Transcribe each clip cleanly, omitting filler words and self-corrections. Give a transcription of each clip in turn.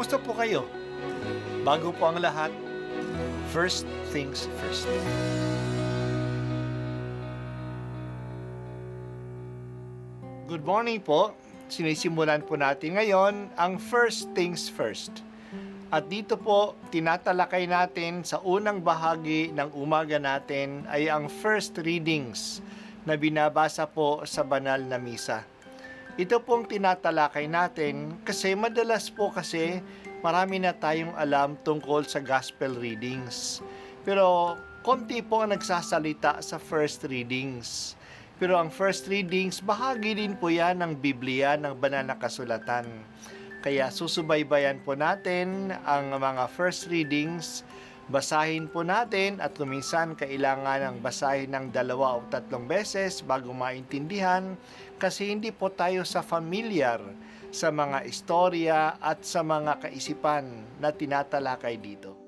Kumusta po kayo? Bago po ang lahat, first things first. Good morning po. Sinisimulan po natin ngayon ang first things first. At dito po, tinatalakay natin sa unang bahagi ng umaga natin ay ang first readings na binabasa po sa banal na misa. Ito pong tinatalakay natin kasi madalas po kasi marami na tayong alam tungkol sa gospel readings. Pero konti po ang nagsasalita sa first readings. Pero ang first readings, bahagi din po yan ng Biblia, ng banal na kasulatan. Kaya susubaybayan po natin ang mga first readings, basahin po natin at kuminsan kailangan ng basahin ng 2 o 3 beses bago maintindihan kasi hindi po tayo familiar sa mga istorya at sa mga kaisipan na tinatalakay dito.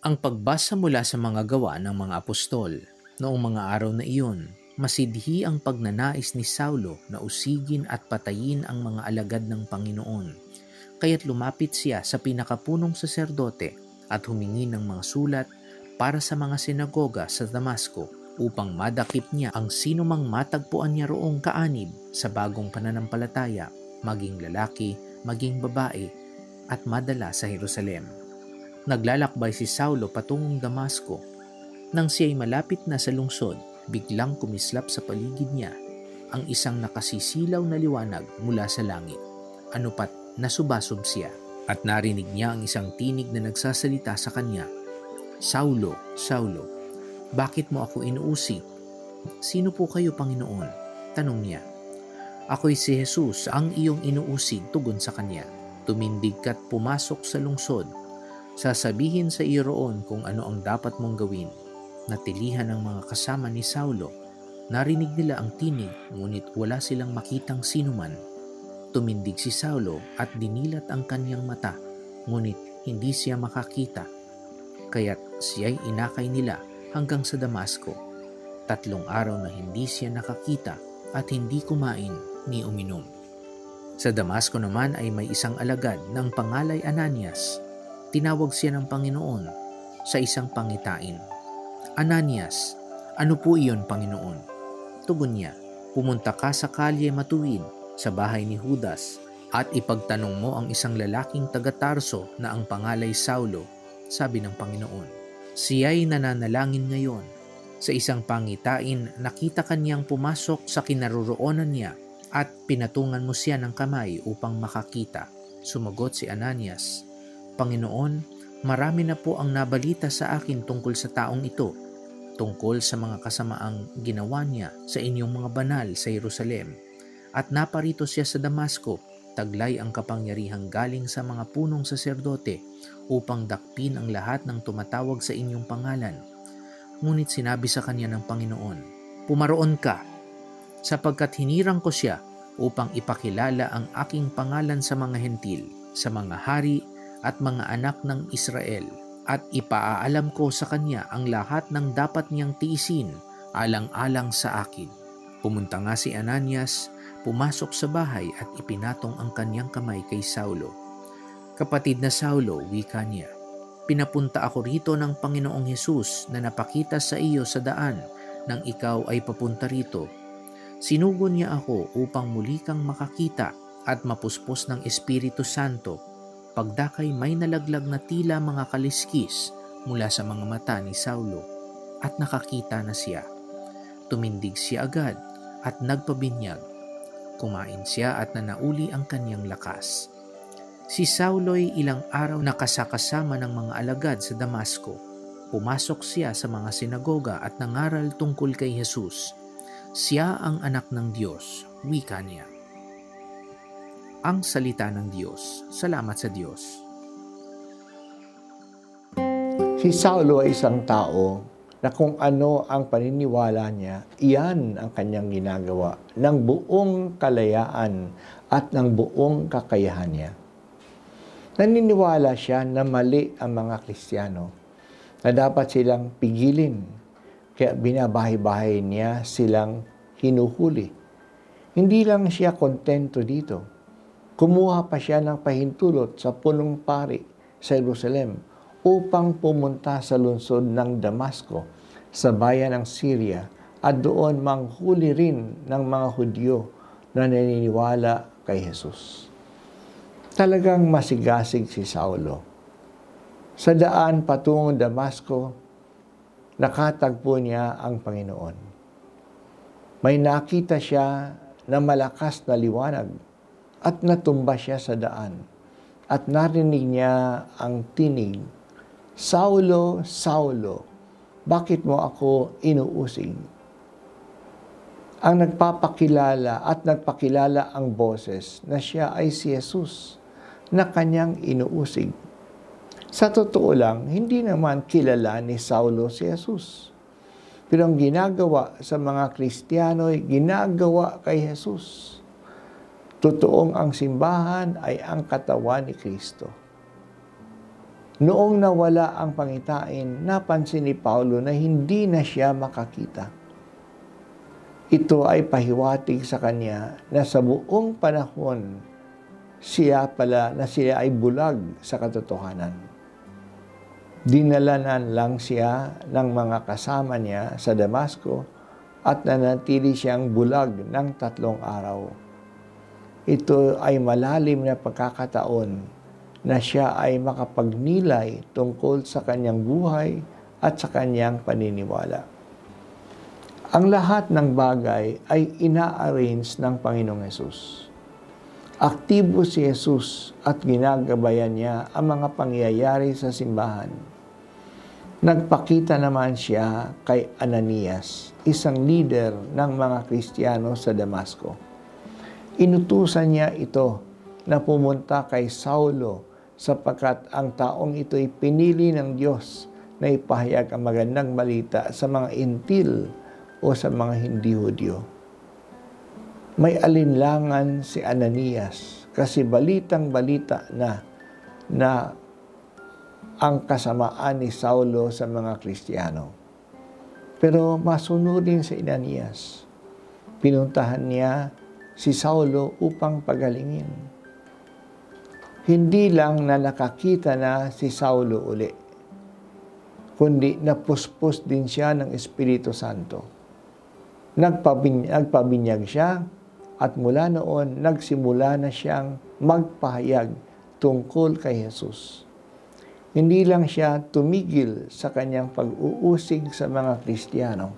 Ang pagbasa mula sa mga gawa ng mga apostol noong mga araw na iyon, masidhi ang pagnanais ni Saulo na usigin at patayin ang mga alagad ng Panginoon. Kaya't lumapit siya sa pinakapunong saserdote at humingi ng mga sulat para sa mga sinagoga sa Damasco upang madakip niya ang sinumang matagpuan niya roong kaanib sa bagong pananampalataya, maging lalaki, maging babae, at madala sa Jerusalem. Naglalakbay si Saulo patungong Damasco. Nang siya'y malapit na sa lungsod, biglang kumislap sa paligid niya ang isang nakasisilaw na liwanag mula sa langit. Ano pat nasubasub siya at narinig niya ang isang tinig na nagsasalita sa kanya, "Saulo, Saulo, bakit mo ako inuusig? Sino po kayo, Panginoon?" Tanong niya. "Ako'y si Jesus, ang iyong inuusig," tugon sa kanya. "Tumindig ka't pumasok sa lungsod. Sasabihin sa iyo roon kung ano ang dapat mong gawin." Natilihan ng mga kasama ni Saulo. Narinig nila ang tinig, ngunit wala silang makitang sinuman. Tumindig si Saulo at dinilat ang kanyang mata, ngunit hindi siya makakita. Kaya't siya'y inakay nila hanggang sa Damasco. 3 araw na hindi siya nakakita at hindi kumain ni uminom. Sa Damasco naman ay may isang alagad ng pangalay Ananias. Tinawag siya ng Panginoon sa isang pangitain. "Ananias, ano po iyon, Panginoon?" Tugon niya, "Pumunta ka sa kalye matuwid sa bahay ni Judas at ipagtanong mo ang isang lalaking taga-Tarso na ang pangalay Saulo," sabi ng Panginoon. "Siya'y nananalangin ngayon. Sa isang pangitain, nakita kanyang pumasok sa kinaroroonan niya at pinatungan mo siya ng kamay upang makakita." Sumagot si Ananias, "Panginoon, marami na po ang nabalita sa akin tungkol sa taong ito, tungkol sa mga kasamaang ginawa niya sa inyong mga banal sa Jerusalem. At naparito siya sa Damasco, taglay ang kapangyarihang galing sa mga punong saserdote upang dakpin ang lahat ng tumatawag sa inyong pangalan. Ngunit sinabi sa kanya ng Panginoon, 'Pumaroon ka, sapagkat hinirang ko siya upang ipakilala ang aking pangalan sa mga hentil, sa mga hari at mga anak ng Israel, at ipaaalam ko sa kanya ang lahat ng dapat niyang tiisin alang-alang sa akin.' Pumunta nga si Ananias, pumasok sa bahay at ipinatong ang kanyang kamay kay Saulo. 'Kapatid na Saulo,' wika niya, 'pinapunta ako rito ng Panginoong Hesus na napakita sa iyo sa daan nang ikaw ay papunta rito. Sinugon niya ako upang muli kang makakita at mapuspos ng Espiritu Santo.' Pagdakay may nalaglag na tila mga kaliskis mula sa mga mata ni Saulo at nakakita na siya. Tumindig siya agad at nagpabinyag. Kumain siya at nanauli ang kanyang lakas. Si Saulo'y ilang araw nakasakasama ng mga alagad sa Damasco. Pumasok siya sa mga sinagoga at nangaral tungkol kay Jesus. Siya ang anak ng Diyos, wika niya. Ang salita ng Diyos. Salamat sa Diyos. Si Saulo ay isang tao na kung ano ang paniniwala niya, iyan ang kanyang ginagawa ng buong kalayaan at ng buong kakayahan niya. Naniniwala siya na mali ang mga Kristiyano, na dapat silang pigilin, kaya binabahay-bahay niya silang hinuhuli. Hindi lang siya kontento dito. Kumuha pa siya ng pahintulot sa punong pari sa Jerusalem upang pumunta sa lungsod ng Damasco sa bayan ng Syria at doon manghuli rin ng mga Hudyo na naniniwala kay Jesus. Talagang masigasig si Saulo. Sa daan patungong Damasco, nakatagpo niya ang Panginoon. May nakita siya na malakas na liwanag at natumba siya sa daan at narinig niya ang tinig, "Saulo, Saulo, bakit mo ako inuusig?" Ang nagpapakilala at nagpakilala ang boses na siya ay si Jesus na kanyang inuusig. Sa totoo lang, hindi naman kilala ni Saulo si Jesus. Pero ang ginagawa sa mga Kristiyano ay ginagawa kay Jesus. Totoong ang simbahan ay ang katawan ni Kristo. Noong nawala ang pangitain, napansin ni Paulo na hindi na siya makakita. Ito ay pahiwatig sa kanya na sa buong panahon siya ay bulag sa katotohanan. Dinalanan lang siya ng mga kasama niya sa Damasco at nanatili siyang bulag ng 3 araw. Ito ay malalim na pagkakataon na siya ay makapagnilay tungkol sa kanyang buhay at sa kanyang paniniwala. Ang lahat ng bagay ay ina-arrange ng Panginoong Hesus. Aktibo si Jesus at ginagabayan niya ang mga pangyayari sa simbahan. Nagpakita naman siya kay Ananias, isang leader ng mga Kristiyano sa Damasco. Inutusan niya ito na pumunta kay Saulo sapagkat ang taong ito'y pinili ng Diyos na ipahayag ang magandang balita sa mga Intil o sa mga hindi Hudyo. May alinlangan si Ananias kasi balitang-balita na ang kasamaan ni Saulo sa mga Kristiyano. Pero masunodin si Ananias. Pinuntahan niya si Saulo upang pagalingin. Hindi lang na nakakita na si Saulo uli, kundi napuspos din siya ng Espiritu Santo. Nagpabinyag siya at mula noon nagsimula na siyang magpahayag tungkol kay Jesus. Hindi lang siya tumigil sa kanyang pag-uusig sa mga Kristiyano.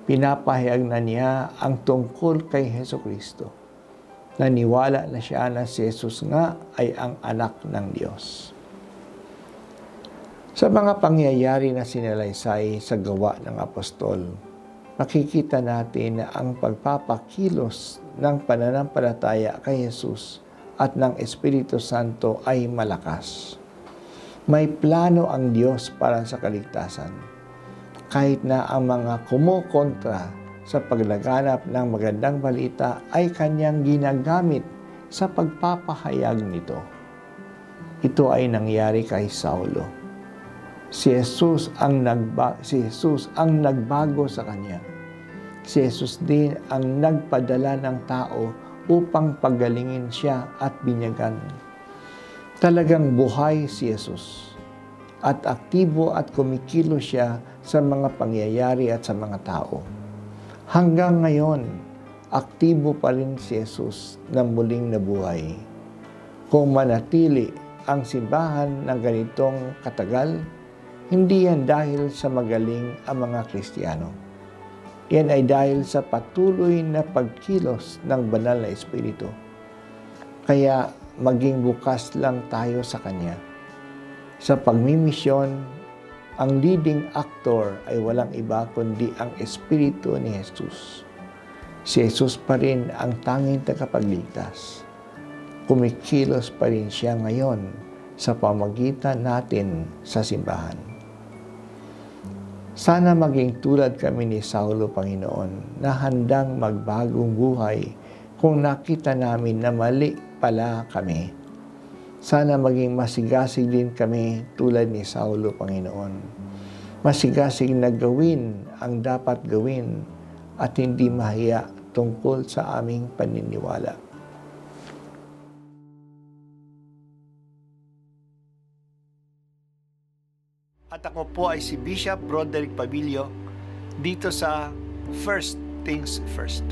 Pinapahayag na niya ang tungkol kay Hesukristo. Naniwala na siya na si Jesus nga ay ang anak ng Diyos. Sa mga pangyayari na sinalaysay sa gawa ng apostol, makikita natin na ang pagpapakilos ng pananampalataya kay Jesus at ng Espiritu Santo ay malakas. May plano ang Diyos para sa kaligtasan. Kahit na ang mga kumukontra sa paglaganap ng magandang balita ay kanyang ginagamit sa pagpapahayag nito. Ito ay nangyari kay Saulo. Si Jesus ang nagbago sa kanya. Si Jesus din ang nagpadala ng tao upang pagalingin siya at binyagan. Talagang buhay si Jesus at aktibo at kumikilos siya sa mga pangyayari at sa mga tao. Hanggang ngayon, aktibo pa rin si Jesus na muling nabuhay. Kung manatili ang simbahan ng ganitong katagal, hindi yan dahil sa magaling ang mga Kristiyano. Yan ay dahil sa patuloy na pagkilos ng banal na Espiritu. Kaya maging bukas lang tayo sa Kanya. Sa pagmimisyon, ang leading actor ay walang iba kundi ang Espiritu ni Jesus. Si Jesus pa rin ang tanging tagapagligtas. Kumikilos pa rin siya ngayon sa pamagitan natin sa simbahan. Sana maging tulad kami ni Saulo, Panginoon, na handang magbagong buhay kung nakita namin na mali pala kami. Sana maging masigasig din kami tulad ni Saulo, Panginoon. Masigasig na gawin ang dapat gawin at hindi mahiya tungkol sa aming paniniwala. At ako po ay si Bishop Broderick Pabilio dito sa First Things First.